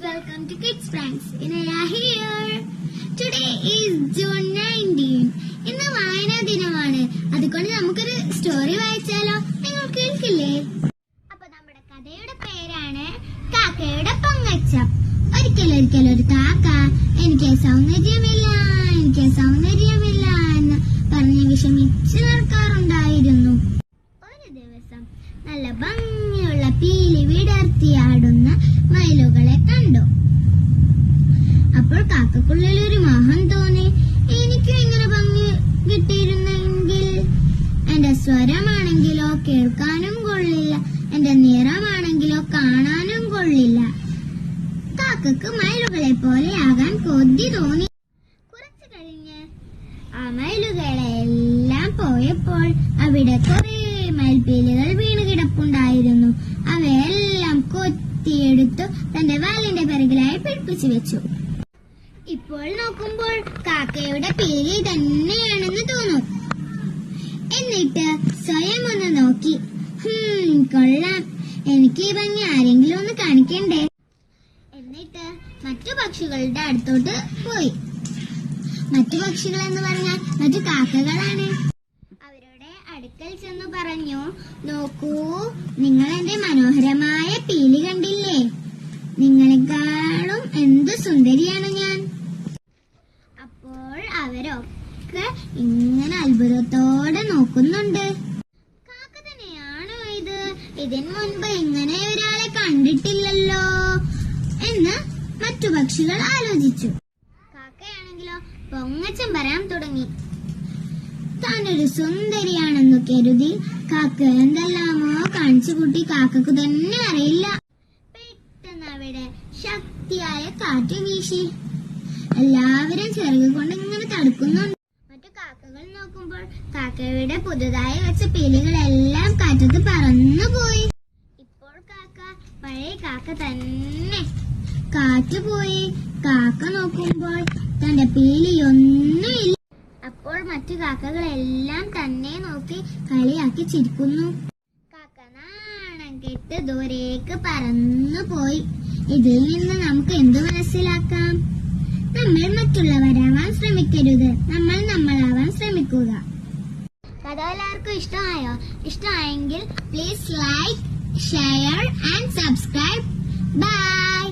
welcome to Kids Pranks. Inaya here. Today is June 19. ഇന്ന് വായനാ ദിനമാണ്. അതുകൊണ്ട് നമുക്കൊരു സ്റ്റോറി വായിച്ചാലോ? നിങ്ങൾ കേൾക്കില്ലേ? അപ്പൊ നമ്മുടെ കഥയുടെ പേരാണ് കാക്കയുടെ പൊങ്ങച്ചം. ഒരിക്കലൊരു കാക്ക എനിക്ക് സൗന്ദര്യമില്ല എന്ന് പറഞ്ഞ് വിഷമിച്ച് നടക്കാറുണ്ടായിരുന്നു. ഒരു ദിവസം നല്ല ഭംഗിയുള്ള പീലി വിടർത്തിയാടുന്ന മയിലുകളെ കണ്ടു. അപ്പോൾ കാക്കക്കുള്ളിൽ ഒരു മോഹം തോന്നി. എനിക്കും ഇങ്ങനെ ഭംഗി കിട്ടിയിരുന്നെങ്കിൽ. എന്റെ സ്വരമാണെങ്കിലോ കേൾക്കാനും കൊള്ളില്ല, എന്റെ നിറമാണെങ്കിലോ കാണാനും കൊള്ളില്ല. കാക്കക്ക് മയിലുകളെ പോലെ ആകാൻ കൊതി തോന്നി. കുറച്ചു കഴിഞ്ഞ് ആ മയിലുകളെല്ലാം പോയപ്പോൾ അവിടെ കുറെ മയിൽപ്പീലികൾ വീണ് കിടപ്പുണ്ടായിരുന്നു. അവയെല്ലാം കൊത്തിയെടുത്തു തന്റെ വാലിന്റെ പിറകിലായി പിടിപ്പിച്ചു വെച്ചു. ഇപ്പോൾ നോക്കുമ്പോൾ കാക്കയുടെ പീലി തന്നെയാണെന്ന് തോന്നും. എന്നിട്ട് സ്വയം ഒന്ന് നോക്കി, കൊള്ളാം, എനിക്ക് ഈ ഭംഗി ആരെങ്കിലും ഒന്ന് കാണിക്കണ്ടേ. എന്നിട്ട് മറ്റു പക്ഷികളുടെ അടുത്തോട്ട് പോയി. മറ്റു പക്ഷികൾ എന്ന് പറഞ്ഞാൽ മറ്റു കാക്കകളാണ്. അവരുടെ അടുക്കൽ ചെന്ന് പറഞ്ഞു, നോക്കൂ, നിങ്ങൾ എന്റെ മനോഹരമായ പീലി കണ്ടില്ലേ? നിങ്ങളെക്കാളും എന്ത് സുന്ദരിയാണ് ഞാൻ. അപ്പോൾ അവരൊക്കെ ഇങ്ങനെ അത്ഭുതത്തോടെ നോക്കുന്നുണ്ട്. കാക്ക തന്നെയാണോ ഇത്? ഇതിനു മുൻപ് ഇങ്ങനെ ഒരാളെ കണ്ടിട്ടില്ലല്ലോ എന്ന് മറ്റു പക്ഷികൾ ആലോചിച്ചു. കാക്കയാണെങ്കിലോ പൊങ്ങച്ചം പറയാൻ തുടങ്ങി. താനൊരു സുന്ദരിയാണെന്ന് കരുതി കാക്ക എന്തെല്ലാമോ കാണിച്ചു കൂട്ടി. കാക്കക്ക് തന്നെ അറിയില്ല. പെട്ടെന്ന് അവിടെ ശക്തിയായ കാറ്റ് വീശി. എല്ലാവരും ചിറക് കൊണ്ട് ഇങ്ങനെ തടുക്കുന്നുണ്ട്. മറ്റു കാക്കകൾ നോക്കുമ്പോൾ കാക്കയുടെ പുതുതായി വെച്ച പീലികളെല്ലാം കാറ്റത്ത് പറന്നുപോയി. ഇപ്പോൾ കാക്ക പഴയ കാക്ക തന്നെ. കാറ്റ് പോയി. കാക്ക നോക്കുമ്പോൾ തന്റെ പീലിയൊന്നുമില്ല. അപ്പോൾ മറ്റു കാക്കകളെല്ലാം തന്നെ നോക്കി കളിയാക്കി ചിരിക്കുന്നു. കാക്ക നാണം കെട്ട് ദൂരേക്ക് പറന്നുപോയി. ഇതിൽ നിന്ന് നമുക്ക് എന്തു മനസ്സിലാക്കാം? നമ്മൾ മറ്റുള്ളവരാവാൻ ശ്രമിക്കരുത്, നമ്മൾ നമ്മളാവാൻ ശ്രമിക്കുക. കഥ എല്ലാവർക്കും ഇഷ്ടമായോ? ഇഷ്ടമായെങ്കിൽ please like, share and subscribe. By.